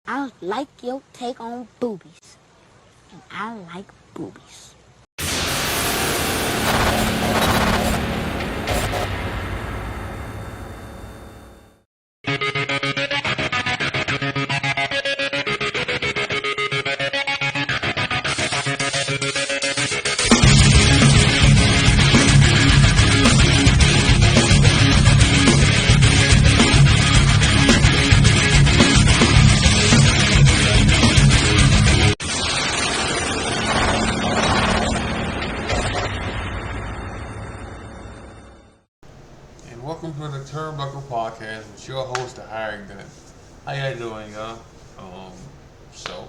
I like your take on boobies. And I like boobies. Welcome to the Turnbuckle podcast with your host, the Hired Gun. How y'all doing, y'all? So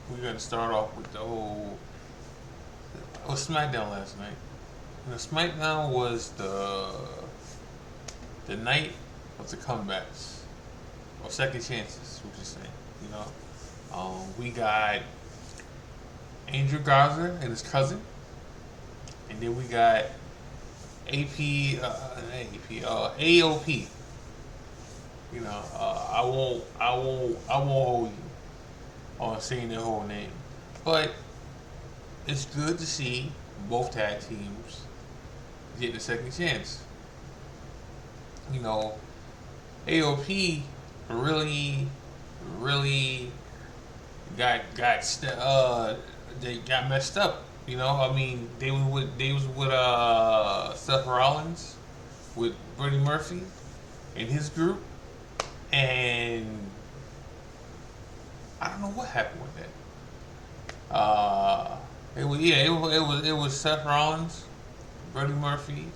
we're gonna start off with the whole. It was Smackdown last night. And the Smackdown was the night of the comebacks or second chances, what you saying? You know, we got Angel Garza and his cousin, and then we got AOP. You know, I won't hold you on saying their whole name, but it's good to see both tag teams get a second chance. You know, AOP really they got messed up. You know, I mean, they was with Seth Rollins, with Buddy Murphy, and his group, and I don't know what happened with that. It was Seth Rollins, Buddy Murphy,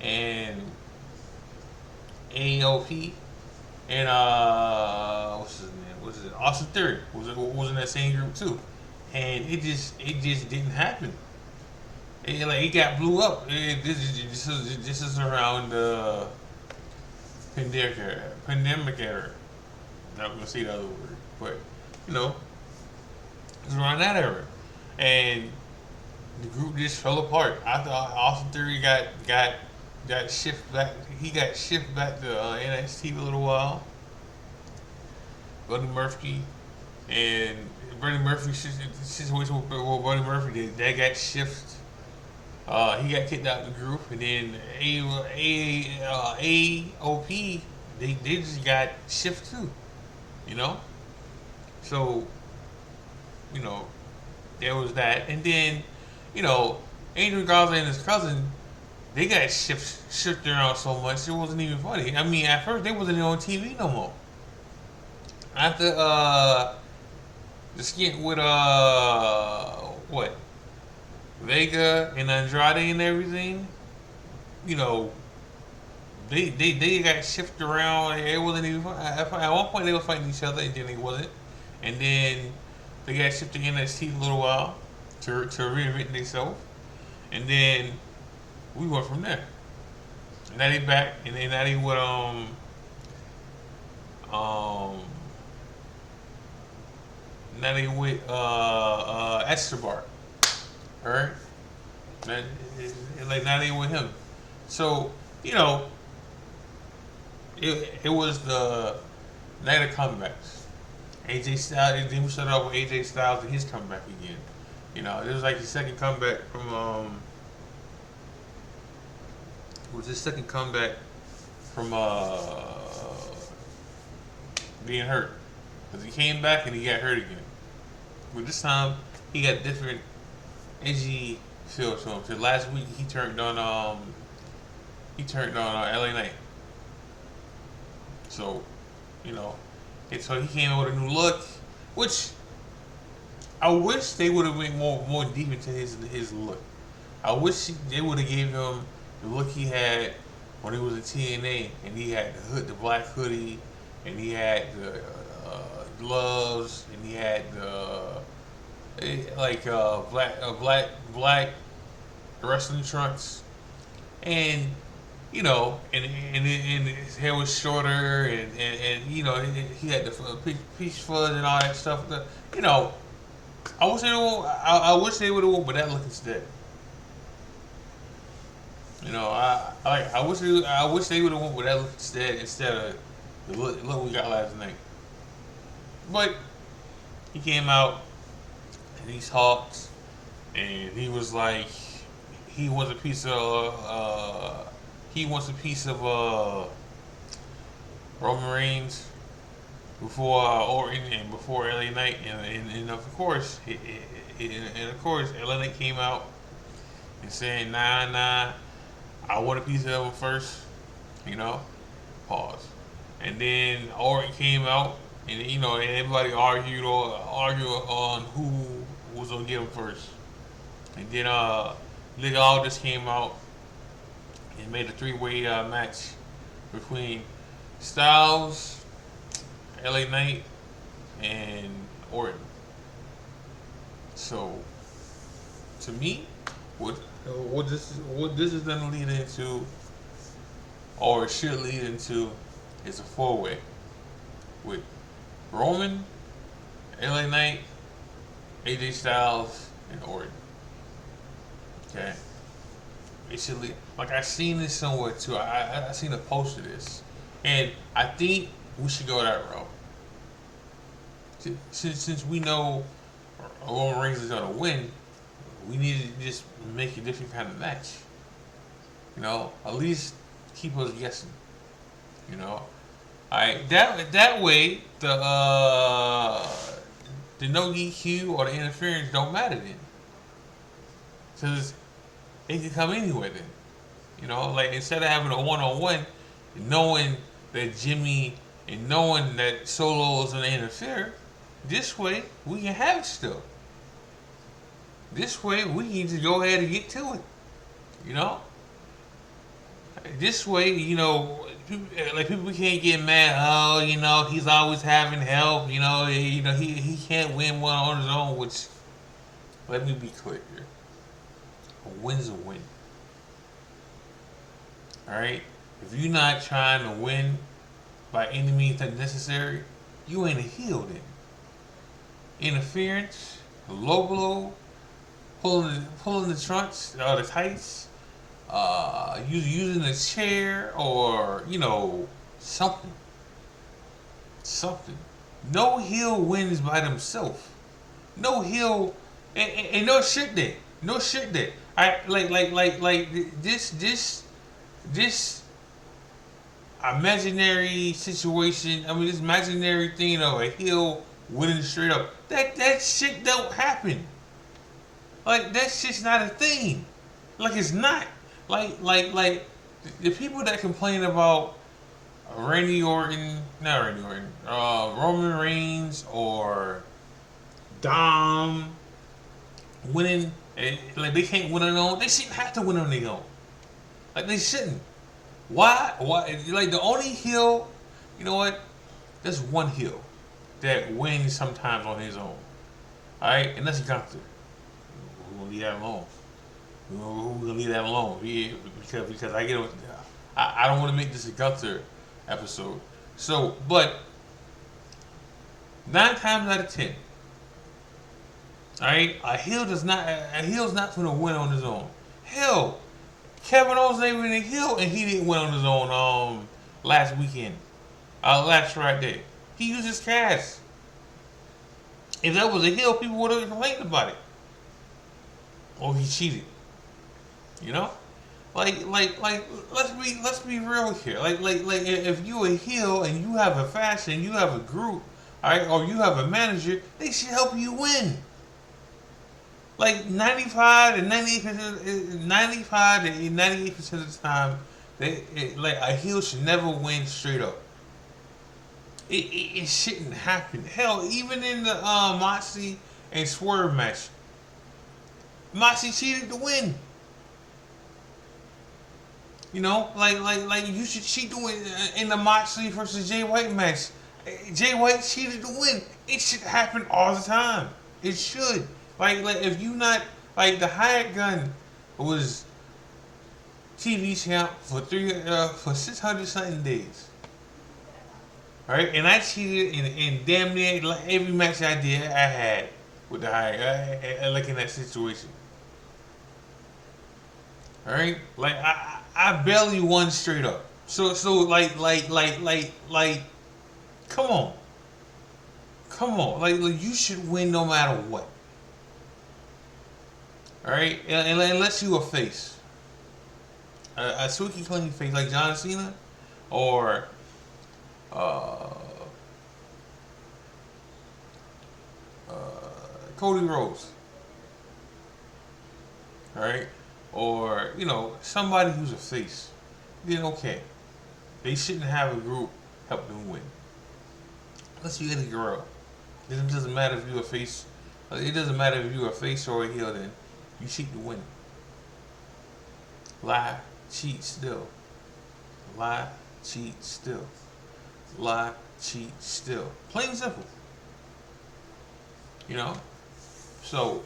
and AOP, and what's his name? Was it Austin Theory? Was in that same group too. And it just didn't happen. It got blew up. This is around the pandemic era. Not gonna say the other word, but you know, it's around that era, and the group just fell apart. I thought Austin Theory got shifted back. He got shifted back to NXT a little while. Buddy Murphy and Buddy Murphy situation with Buddy Murphy, that got shifted. He got kicked out of the group, and then AOP, they just got shifted too. You know, so you know there was that, and then you know Angel Garza and his cousin, they got shifted around so much it wasn't even funny. I mean, at first they wasn't on TV no more. After the skit with what Vega and Andrade and everything, you know, they got shifted around. It wasn't even fun. At one point they were fighting each other, and then they wasn't, and then they got shifted to NXT a little while to reinvent themselves, and then we went from there. And now they back, and then now they with now they with Estebar, alright? Like now they with him. So you know, it was the night of comebacks. AJ Styles. Then we started off with AJ Styles and his comeback again. You know, it was like his second comeback from it was his second comeback from being hurt. Because he came back and he got hurt again. But this time he got different edgy feel to him. So last week he turned on LA Knight. So, you know, so he came in with a new look, which I wish they would have went more deep into his look. I wish they would have gave him the look he had when he was in TNA, and he had the black hoodie, and he had the gloves, and he had the black wrestling trunks, and you know, and his hair was shorter, and you know, he had the peach fuzz and all that stuff. You know, I wish they would have went with that look instead. You know, I wish they would have went with that look instead of the look we got last night. But he came out and he talked, and he was like, he wants a piece of Roman Reigns before Orton and before LA Knight, and of course, LA Knight came out and saying, nah, I want a piece of him first, you know, pause. And then Orton came out, and and everybody argued on who was gonna get him first. And then Liga Aldis came out and made a three-way match between Styles, LA Knight, and Orton. So, to me, what this is going to lead into, or it should lead into, is a four-way with Roman, LA Knight, AJ Styles, and Orton. Okay, it should lead. Like I seen this somewhere too. I seen a post of this, and I think we should go that route. Since we know Roman Reigns is gonna win, we need to just make a different kind of match. At least keep us guessing. Alright, that way the no DQ or the interference don't matter then, because it can come anywhere then. Like instead of having a one-on-one, knowing that Jimmy and knowing that Solo is gonna interfere, this way we can have it still. This way we can just go ahead and get to it. This way, people can't get mad. Oh, he's always having help. He can't win one on his own. Which, let me be clear here: a win's a win. All right. If you're not trying to win by any means necessary, you ain't a heel then. Interference, low blow, pulling the trunks, the tights, using a chair, or something. No heel wins by themselves. No heel, and no shit there. No shit there. I like this imaginary situation. I mean, this imaginary thing of a heel winning straight up. That shit don't happen. Like that shit's not a thing. Like it's not. Like the people that complain about Roman Reigns or Dom winning, like they can't win on their own. They shouldn't have to win on their own. Like they shouldn't. Why? Like the only heel, you know what? There's one heel that wins sometimes on his own. All right, and that's Gunther. We're gonna leave that alone. We're gonna leave that alone. Yeah, because I get. I don't want to make this a Gunther episode. So, but 9 times out of 10, all right, a heel's not gonna win on his own. Hell, Kevin Owens ain't even a heel, and he didn't win on his own last weekend, last Friday. He used his cash. If that was a heel, people would have complained about it. Or he cheated. Like let's be real here. Like if you a heel and you have a faction, you have a group, all right, or you have a manager, they should help you win. Like 95 to 98% of the time, like a heel should never win straight up. It shouldn't happen. Hell, even in the Moxley and Swerve match, Moxley cheated to win. Like you should cheat to win in the Moxley versus Jay White match. Jay White cheated to win. It should happen all the time. It should. Like if you not like the hired gun was TV champ for 600 something days. Right, and I cheated in damn near every match I had with the high, like in that situation. All right, like I barely won straight up. So like, come on. Come on, like you should win no matter what. All right, and unless you a face, a squeaky clean face like John Cena, or uh, uh, Cody Rhodes, all right, or somebody who's a face. Then okay, they shouldn't have a group help them win. Unless you Eddie Guerrero, then it doesn't matter if you're a face. It doesn't matter if you're a face or a heel. Then you cheat to win. Lie, cheat, still. Lie, cheat, still. Lie, cheat, still. Plain and simple. You know? So,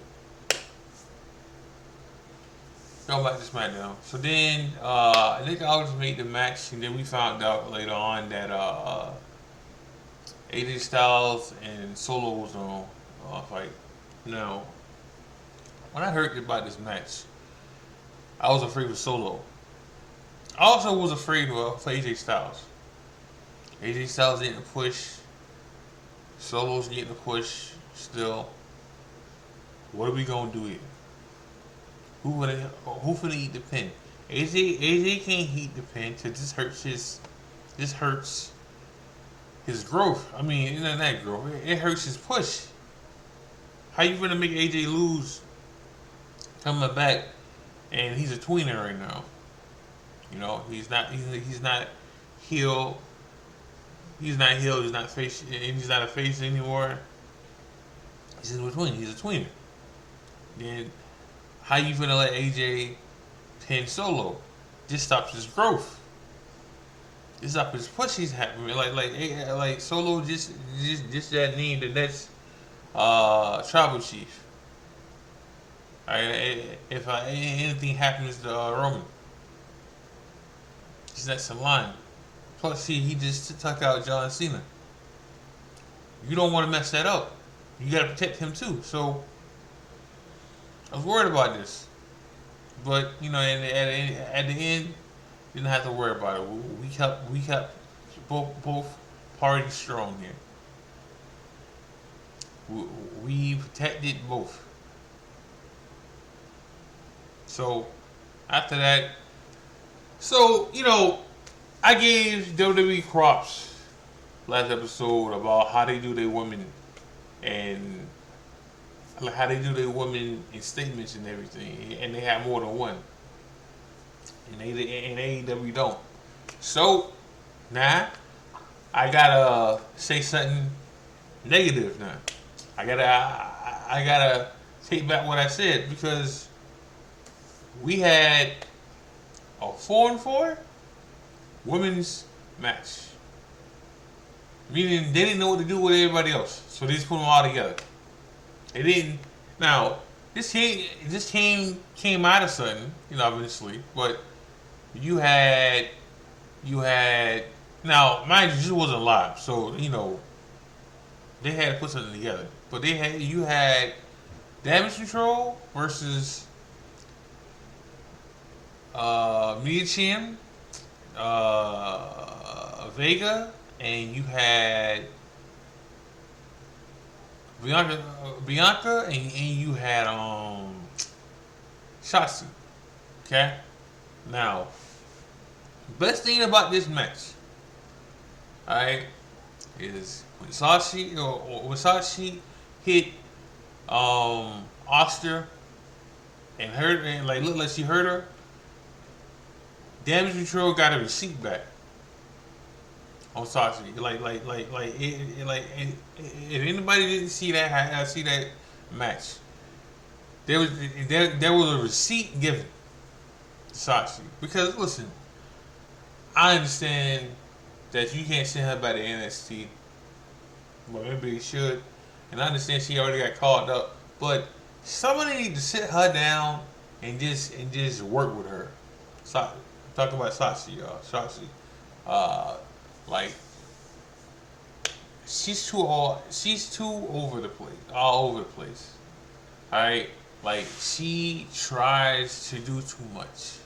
go back to SmackDown. So then, Nick Aldis made the match, and then we found out later on that AJ Styles and Solo was on fight. Now, when I heard about this match, I was afraid of Solo. I also was afraid for AJ Styles. AJ Styles getting a push. Solo's getting a push still. What are we gonna do here? Who finna eat the pin? AJ can't eat the pin because this hurts his growth. I mean, not growth. It hurts his push. How you gonna make AJ lose coming back? And he's a tweener right now. He's not heel. He's not heel. He's not face. And he's not a face anymore. He's in between. He's a tweener. Then how you gonna let AJ pin Solo? This stops his growth. This stops his push. He's happy. Like Solo just that named the next tribal chief. If anything happens to Roman, he's next in line. Plus, he just took out John Cena. You don't want to mess that up. You got to protect him too. So I was worried about this, but at the end, didn't have to worry about it. We kept both parties strong here. We protected both. So after that, I gave WWE props last episode about how they do their women and how they do their women in statements and everything, and they have more than one. And AEW don't. So now I gotta say something negative now. I gotta take back what I said because we had a 4-on-4 women's match. Meaning they didn't know what to do with everybody else. So they just put them all together. They didn't. Now, this came out of sudden, obviously, but you had now mind you, this wasn't live, so they had to put something together. But you had Damage Control versus Mia Chim, Vega, and you had Bianca, and you had Shotzi. Okay. Now, best thing about this match, alright, is when Sashi hit Oscar and hurt, and looked like she hurt her. Damage Control got a receipt back on Sashi. If anybody didn't see that match, there was a receipt given to Sashi. Because listen, I understand that you can't send her back to NXT, but maybe you should. And I understand she already got called up, but somebody need to sit her down and just work with her. Talking about Sashi, y'all. Sashi, she's too over the place, all over the place. All right, she tries to do too much.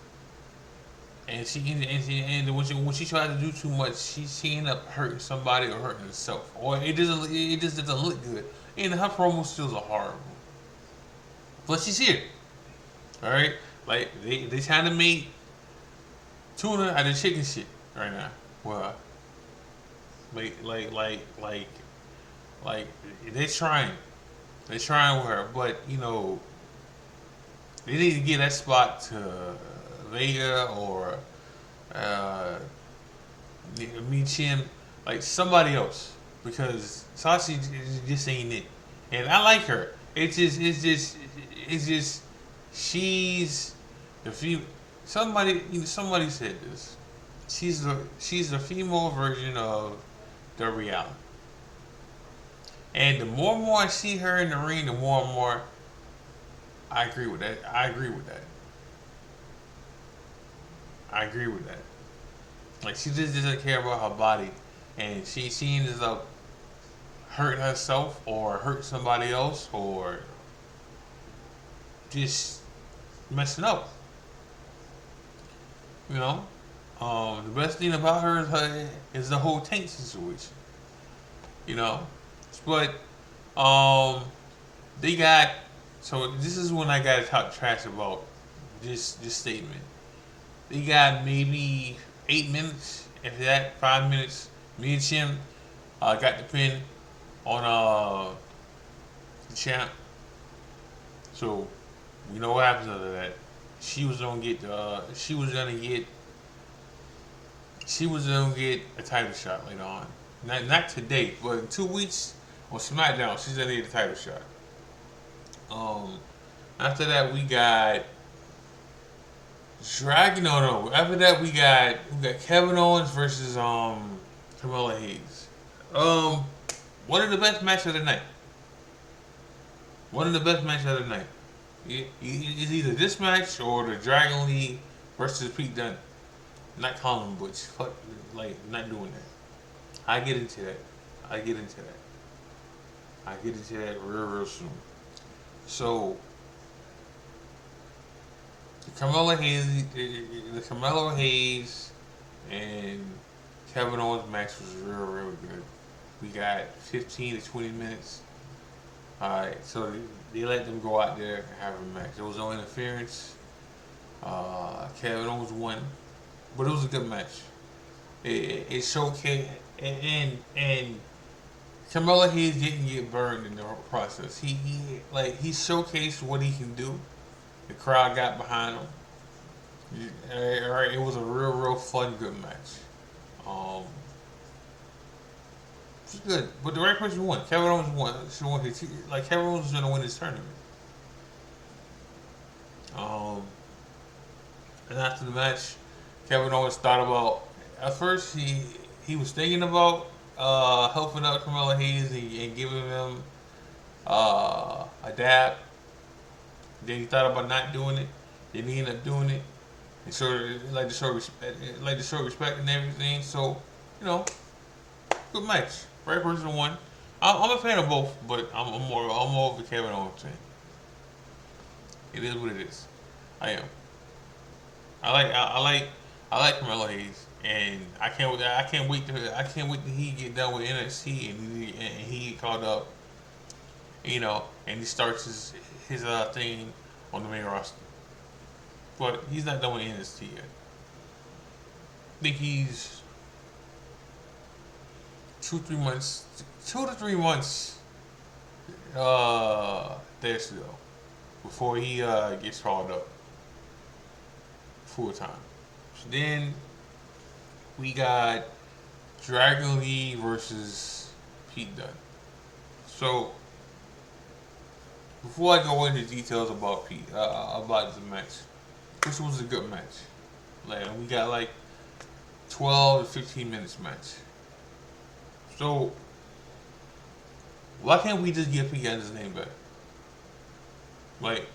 And when she tries to do too much, she end up hurting somebody or hurting herself, or it just doesn't look good. And her promo skills are horrible. But she's here, all right. Like they trying to make tuna out of chicken shit right now. Well, like like like like like they're trying. They're trying with her, but they need to get that spot to Vega or uh, Michin, like somebody else, because Sashi just ain't it. And I like her. It's just she's the female. Somebody said this. She's the female version of the reality. And the more and more I see her in the ring, the more and more I agree with that. I agree with that. I agree with that. Like she just doesn't care about her body, and she ends up hurting herself or hurt somebody else or just messing up. You know, the best thing about her is the whole tank situation. You know, but um, they got so this is when I got to talk trash about this statement. They got maybe 8 minutes, if that 5 minutes. Me and Chim got the pin on the champ. So we know what happens after that. She was gonna get she was gonna get a title shot later on. Not today, but in 2 weeks on Smackdown, she's gonna get a title shot. Um, After that we got Dragon. No. After that we got Kevin Owens versus Carmella Hayes. Um, One of the best matches of the night. One of the best matches of the night. It's either this match or the Dragon Lee versus Pete Dunne. Not Colin Butch. Fuck, like not doing that. I get into that. I get into that. I get into that real soon. So the Carmelo Hayes and Kevin Owens match was real good. We got 15 to 20 minutes. Alright, so they let them go out there and have a match. There was no interference. Kevin Owens won, but it was a good match. It showcased and Carmelo Hayes didn't get burned in the process. He showcased what he can do. The crowd got behind him. Alright, it was a real fun, good match. Um, it's good, but the right person won. Kevin Owens won. Like Kevin Owens was gonna win this tournament. Um, and after the match, Kevin Owens thought about. At first, he was thinking about helping out Carmelo Hayes and giving him a dab. Then he thought about not doing it. Then he ended up doing it. And like to show respect, and everything. So, good match. Right person won. I'm a fan of both, but I'm more of a Kevin Owens fan. It is what it is. I am. I like Carmelo Hayes, and I can't wait till he get done with NXT and he get called up, and he starts his thing on the main roster. But he's not done with NXT yet. I think he's 2 to 3 months there still before he gets called up full time. So then we got Dragon Lee versus Pete Dunne. So before I go into details about about the match, this was a good match. Like we got like 12 to 15 minutes match. So why can't we just give Pete Dunne's name back? Like,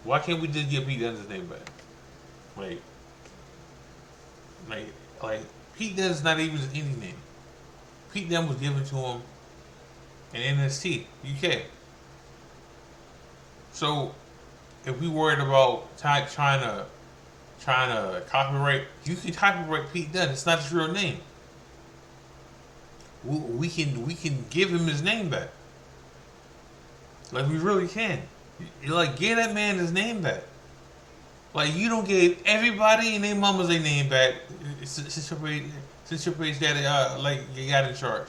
why can't we just give Pete Dunne's name back? Like, like Pete Dunne's not even his indie name. Pete Dunne was given to him in NXT UK. So if we worried about trying to trying to copyright. You can copyright Pete Dunne. It's not his real name. We can give him his name back. Like we really can. Like give that man his name back. Like you don't give everybody and their mamas their name back since your page daddy like you got in charge,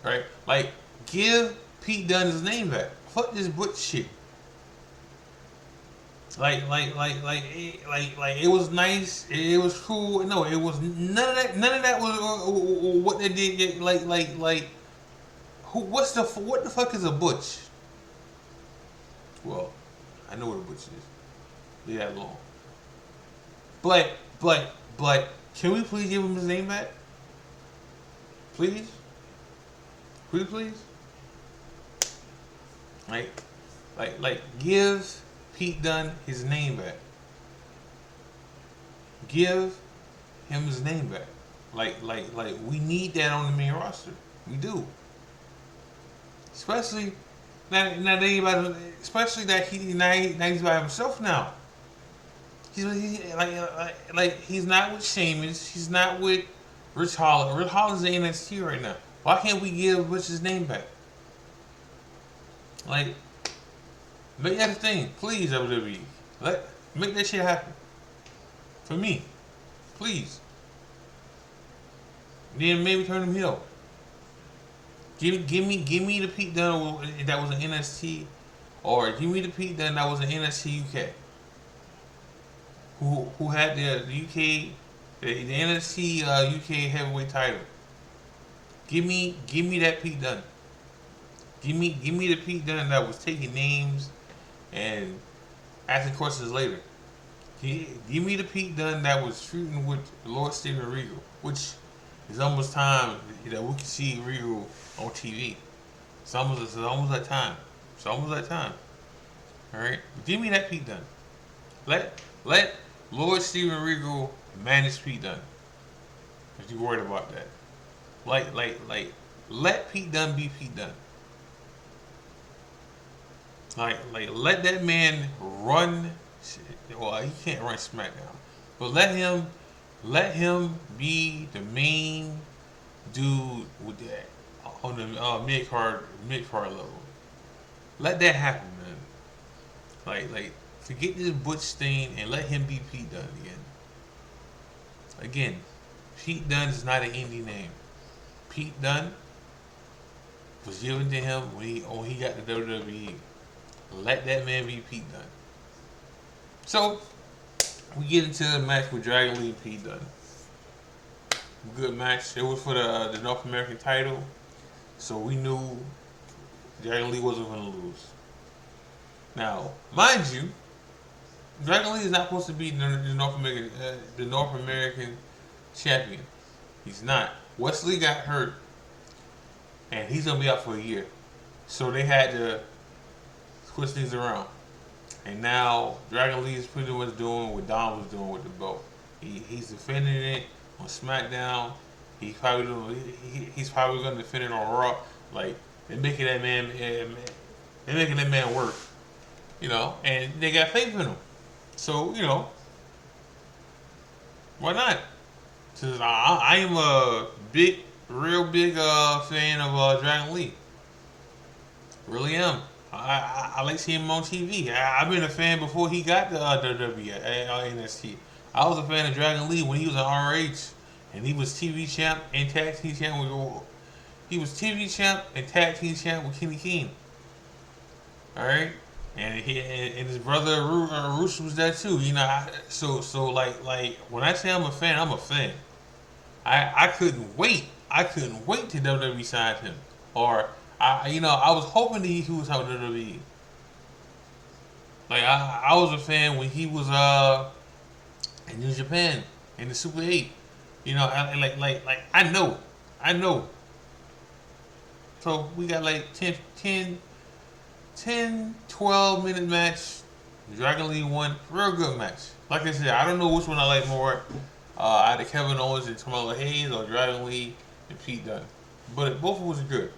right? Like give Pete Dunne his name back. Fuck this Butch shit. Like it was nice. It was cool. No, it was none of that. None of that was what they did. Like who? What the fuck is a Butch? Well, I know what a Butch is. Leave that alone. But, can we please give him his name back? Please? Please? Like, give Pete Dunne his name back. Give him his name back. Like, we need that on the main roster. We do. Especially, especially that he's by himself now. He's not with Sheamus. He's not with Rich Holland. Rich Holland's in NXT right now. Why can't we give Rich his name back? Like, make that a thing, please, WWE. Make that shit happen for me, please. Then maybe turn him heel. Give me the Pete Dunne that was an NXT, or give me the Pete Dunne that was an NXT UK. Who had the UK, the NXT UK heavyweight title. Give me that Pete Dunne. Give me the Pete Dunne that was taking names and asking questions later. Give me the Pete Dunne that was shooting with Lord Steven Regal, which is almost time that we can see Regal on TV. It's almost that time. All right, give me that Pete Dunne. Let Lord Steven Regal manage Pete Dunne. If you're worried about that, let Pete Dunne be Pete Dunne. Let that man run. Well, he can't run SmackDown, but let him be the main dude with that on the mid card level. Let that happen, man. Forget this Butch thing and let him be Pete Dunne again. Again, Pete Dunne is not an indie name. Pete Dunne was given to him when he got the WWE. Let that man be Pete Dunne. So, we get into the match with Dragon Lee and Pete Dunne. Good match. It was for the North American title. So we knew Dragon Lee wasn't going to lose. Now, mind you, Dragon Lee is not supposed to be the North American champion. He's not. Wesley got hurt, and he's gonna be out for a year. So they had to switch things around. And now Dragon Lee is pretty much doing what Dom was doing with the belt. He's defending it on SmackDown. He's probably gonna defend it on Raw. Like they're making that man work. You know, and they got faith in him. So, you know, why not? Because I am a real big fan of Dragon Lee. Really am. I like seeing him on TV. I've been a fan before he got the WWE NXT. I was a fan of Dragon Lee when he was on RH, and he was TV champ and tag team champ with. He was TV champ and tag team champ with Kenny King. All right. And his brother Roosh was there too, you know. So like when I say I'm a fan, I'm a fan. I couldn't wait. Till WWE signed him, or I was hoping that he was on WWE. Like I was a fan when he was in New Japan in the Super 8. You know, I know. So we got like 10, 12 minute match. Dragon Lee won. Real good match. Like I said, I don't know which one I like more. Either Kevin Owens and Carmelo Hayes or Dragon Lee and Pete Dunne. But both was good.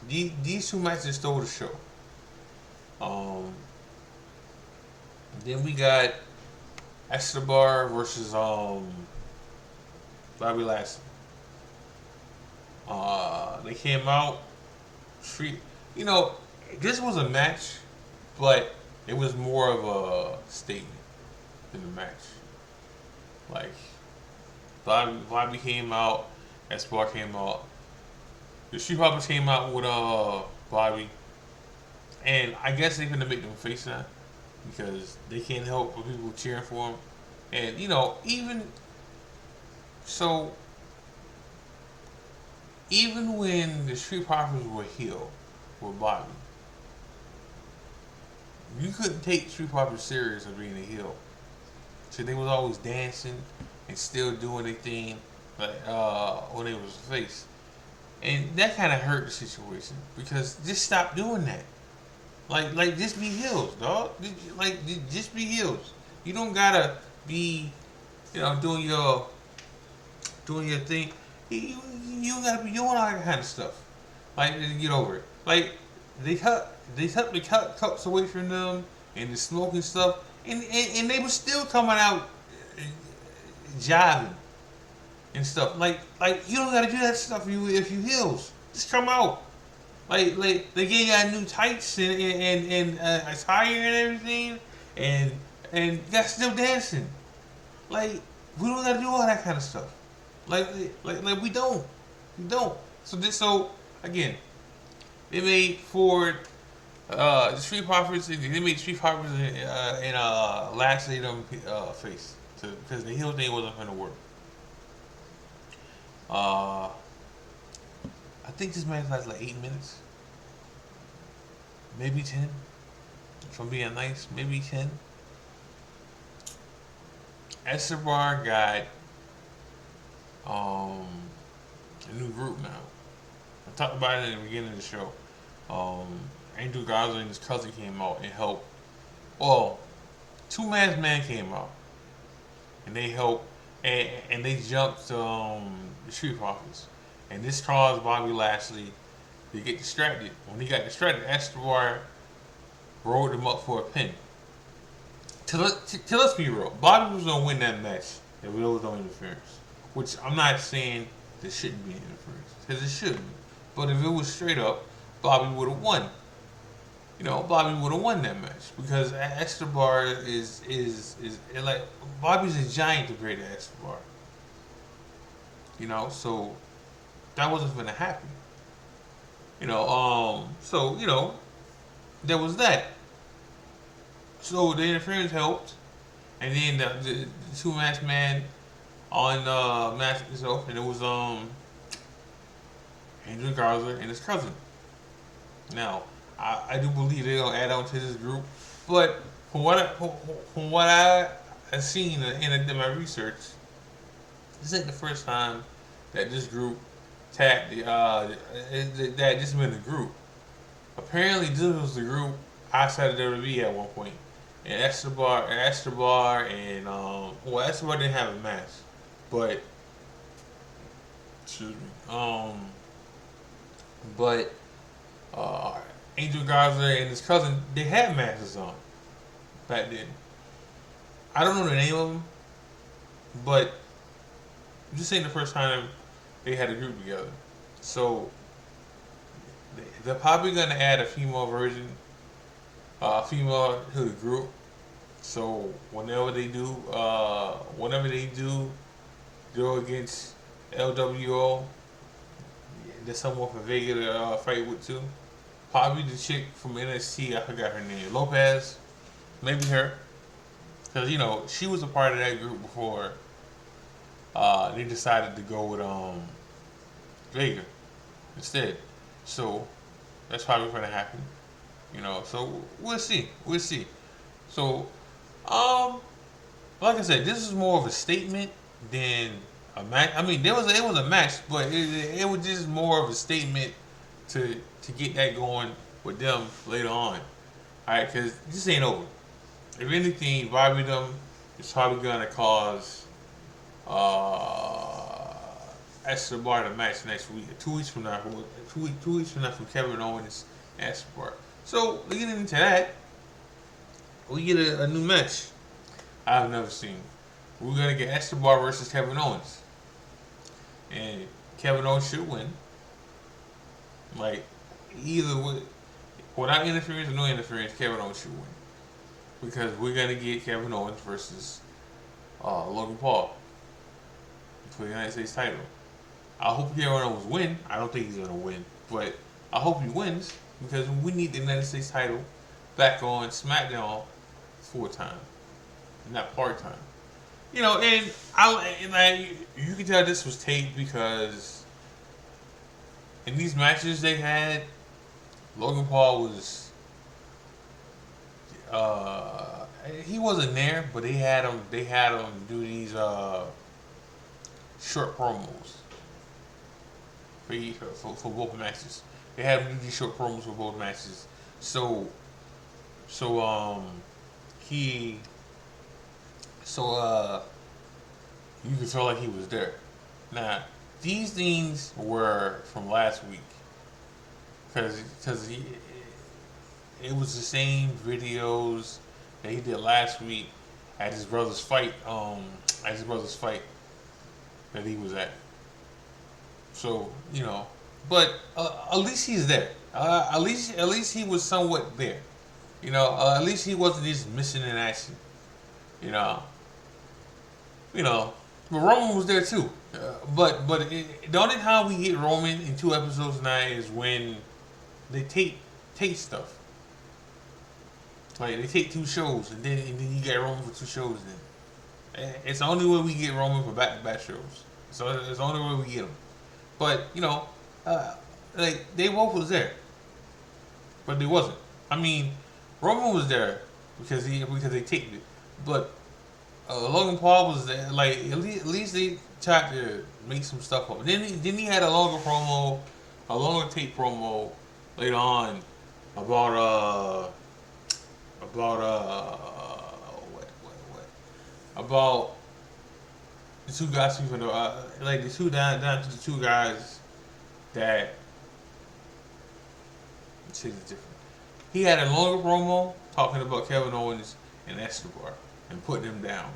These two matches stole the show. Then we got Escobar versus Bobby Lashley. They came out street. You know, this was a match, but it was more of a statement than a match. Like Bobby came out, Escobar came out. The Street Profits came out with Bobby, and I guess they're gonna make them face that because they can't help but people cheering for him. And you know, so, even when the Street Profits were heel with Bobby, you couldn't take Street Profits serious of being a heel. So they was always dancing and still doing their thing, like when they was face. And that kind of hurt the situation because just stop doing that. Like just be heels, dog. Just be heels. You don't gotta be, doing your thing. You don't gotta be doing all that kind of stuff. Like, get over it. Like they took the cups away from them and the smoking stuff, and they were still coming out jiving and stuff. Like you don't gotta do that stuff if you heels. Just come out. Like they gave you new tights and attire and everything, and got still dancing. Like we don't gotta do all that kind of stuff. Like we don't. So again, they made Ford the Street Profits. They made Street Profits in Lashley them face because the heel thing wasn't gonna work. I think this match lasted like 8 minutes, maybe 10. If I'm being nice, maybe 10. Escobar got a new group now. I talked about it in the beginning of the show. Andrew Garza and his cousin came out and helped. Well, Two Masked Man came out and they helped, and they jumped the Street Profits. And this caused Bobby Lashley to get distracted. When he got distracted, Escobar rolled him up for a pin. Let's be real, Bobby was going to win that match if there was no interference. Which I'm not saying there shouldn't be interference, because it shouldn't. But if it was straight up, Bobby would have won. Bobby would have won that match because Escobar is like Bobby's a giant compared to Escobar. So that wasn't going to happen. So there was that. So the interference helped, and then the Two Masked Man on match itself, and it was Andrew Garza and his cousin. Now I do believe they're gonna add on to this group, but from what I have seen in my research, this ain't the first time that this group that this been a group. Apparently, this was the group outside of WWE at one point, and Escobar and Escobar didn't have a match, but excuse me, but Angel Garza and his cousin, they had matches on back then. I don't know the name of them, but this ain't the first time they had a group together. So they're probably gonna add a female version, female to the group. So whenever they do go against LWO, there's someone from Vega to fight with too. Probably the chick from NXT, I forgot her name, Lopez, maybe her, because she was a part of that group before they decided to go with Vega instead. So that's probably going to happen. So we'll see. So like I said, this is more of a statement than a match. I mean, it was a match, but it was just more of a statement to get that going with them later on. Alright, because this ain't over. If anything, Bobby them is probably gonna cause Escobar to match next week, 2 weeks from now. 2 weeks from now from Kevin Owens and Escobar. So getting into that, we get a new match. I've never seen. We're gonna get Escobar versus Kevin Owens, and Kevin Owens should win. Like either way, without interference or no interference, Kevin Owens should win because we're gonna get Kevin Owens versus Logan Paul for the United States title. I hope Kevin Owens win. I don't think he's gonna win, but I hope he wins because we need the United States title back on Smackdown full time, not part time. You know, and you can tell this was taped because in these matches they had, Logan Paul was he wasn't there, but they had him do these short promos for both matches. They had him do these short promos for both matches. So he you could feel like he was there. Now these things were from last week because it was the same videos that he did last week at his brother's fight. That he was at. So but at least he's there. At least he was somewhat there. At least he wasn't just missing in action. You know. But Roman was there too. But the only time we get Roman in 2 episodes now is when they take stuff. Like they take 2 shows and then you get Roman for 2 shows. Then it's the only way we get Roman for back-to-back shows. So it's the only way we get him. But like they both was there, but they wasn't. I mean, Roman was there because they taped it, but Logan Paul was there. Like at least they tried to make some stuff up. Then he had a longer tape promo later on about about the 2 guys from the 2 down to the 2 guys that shit is different. He had a longer promo talking about Kevin Owens and Escobar and putting them down.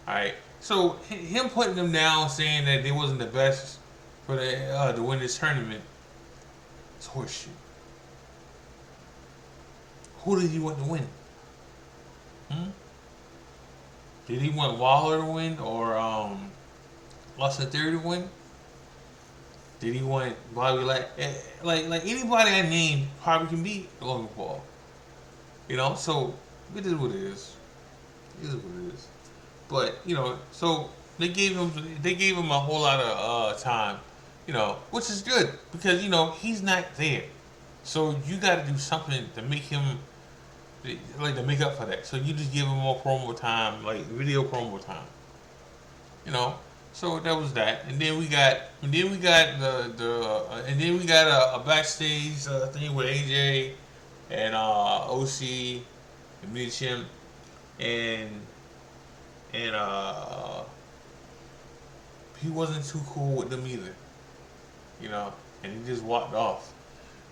Alright, so him putting them down, saying that they wasn't the best for to win this tournament, it's horseshit. Who did he want to win? Did he want Waller to win or Austin Theory to win? Did he want Bobby like anybody I named probably can beat Logan Paul? So it is what it is. It is what it is. But so they gave him a whole lot of time, which is good because he's not there. So you got to do something to make him to make up for that. So you just give him more promo time, like video promo time. So that was that, and then we got a backstage thing with AJ and OC and Mitchum and he wasn't too cool with them either, and he just walked off,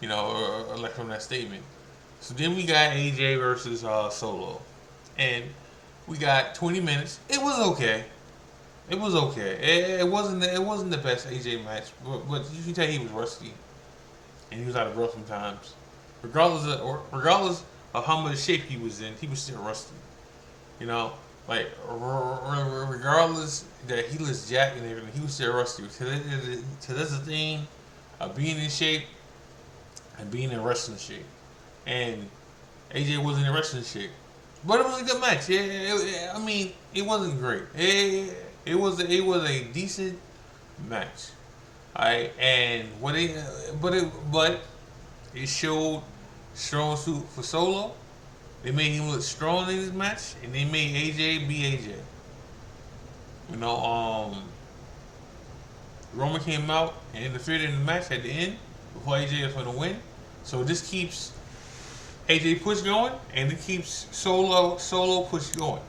or like from that statement. So then we got AJ versus Solo, and we got 20 minutes. It was okay. It was okay. It wasn't the best AJ match, but you can tell he was rusty, and he was out of breath sometimes. Regardless of how much shape he was in, he was still rusty. Like regardless that he was jacked and everything, he was still rusty. So that's the thing of being in shape and being in wrestling shape. And AJ wasn't in wrestling shape, but it was a good match. It wasn't great. It was a decent match. Alright, and it showed strong suit for Solo. They made him look strong in this match, and they made AJ be AJ. Roman came out and interfered in the match at the end before AJ was going to win. So this keeps AJ push going, and it keeps Solo push going.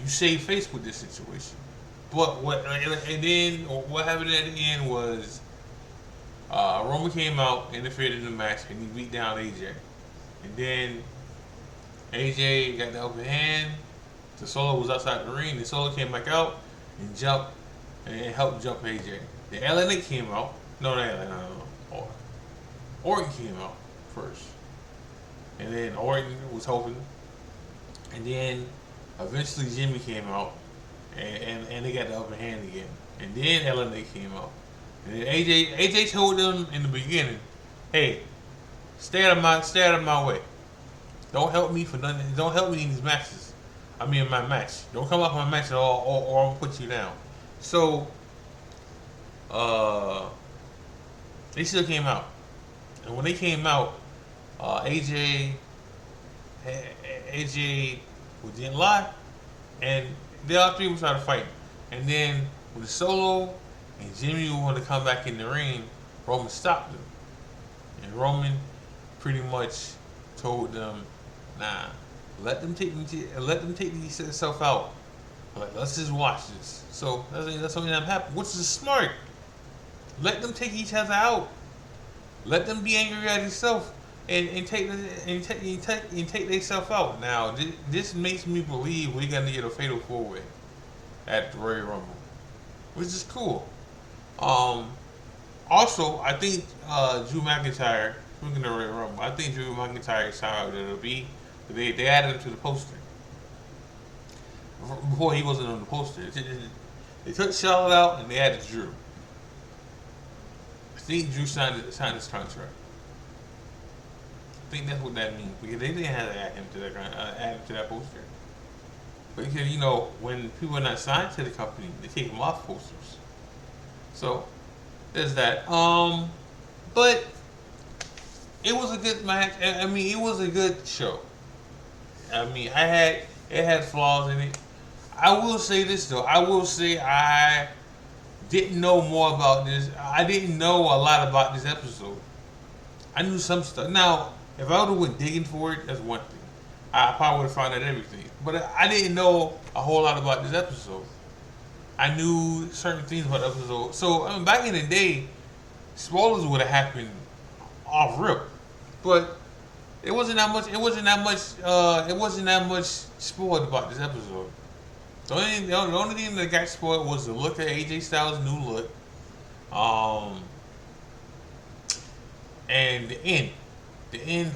You save face with this situation. But what happened at the end was Roman came out, interfered in the match, and he beat down AJ. And then AJ got the upper hand, The Solo was outside the ring. The Solo came back out and jumped and helped jump AJ. The LA Knight came out. No, not LA, no. Orton came out first, and then Orton was helping, and then eventually Jimmy came out, and they got the upper hand again. And then LA Knight came out, and then AJ told them in the beginning, "Hey, stay out of my way. Don't help me for nothing. Don't help me in these matches. I mean, in my match. Don't come off my match at all, or I'm gonna put you down." So, they still came out, and when they came out, AJ didn't lie, and they all three were trying to fight. And then when the Solo and Jimmy wanted to come back in the ring, Roman stopped them, and Roman pretty much told them, "Nah, let them take themselves out. Like, let's just watch this." So that's something that happened, which is smart. Let them take each other out. Let them be angry at themselves and take themselves out. Now this makes me believe we're gonna get a fatal 4-way at the Royal Rumble, which is cool. Also, I think Drew McIntyre. Speaking of Royal Rumble, I think Drew McIntyre is how it'll be. They added him to the poster. Before he wasn't on the poster. They took Charlotte out and they added Drew. I think Drew signed his contract. I think that's what that means, because they didn't have to add him to that poster. Because when people are not signed to the company, they take them off posters. So there's that. But it was a good match. I mean, it was a good show. I mean, it had flaws in it. I will say this though. I will say I didn't know more about this. I didn't know a lot about this episode. I knew some stuff. Now, if I would have went digging for it, that's one thing. I probably would have found out everything. But I didn't know a whole lot about this episode. I knew certain things about the episode. So I mean, back in the day, spoilers would have happened off rip. But it wasn't that much. It wasn't that much spoiled about this episode. The only thing that got spoiled was the look at AJ Styles' new look, and the end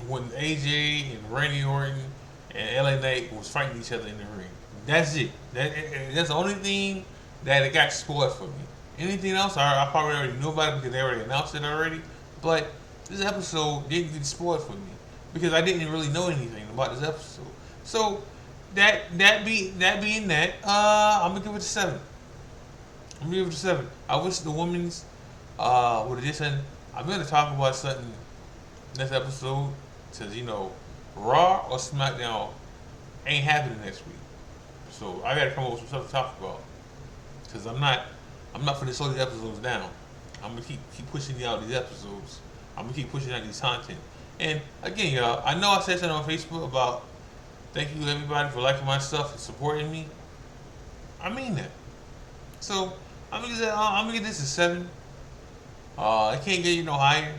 when AJ and Randy Orton and LA Knight was fighting each other in the ring. That's it. That's the only thing that it got spoiled for me. Anything else, I probably already knew about it because they already announced it already. But this episode didn't get spoiled for me because I didn't really know anything about this episode. So that being that, I'm gonna give it a 7. I wish the women's would have just said, I'm gonna talk about something next episode, because Raw or SmackDown ain't happening next week. So I gotta come up with some stuff to talk about. Because I'm not gonna slow these episodes down. I'm gonna keep pushing out these episodes. I'm gonna keep pushing out these content. And again, y'all, I know I said something on Facebook about thank you everybody for liking my stuff and supporting me. I mean that. So I'm gonna give this a 7. It can't get no higher,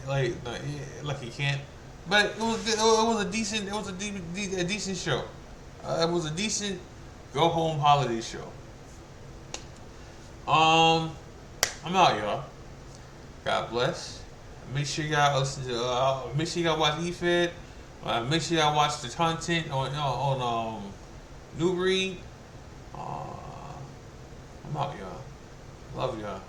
like it can't. But it was good. It was a decent show. It was a decent go home holiday show. I'm out, y'all. God bless. Make sure y'all listen to. Make sure y'all watch EFED. Make sure y'all watch the content on New Breed. I'm out, y'all. Love y'all.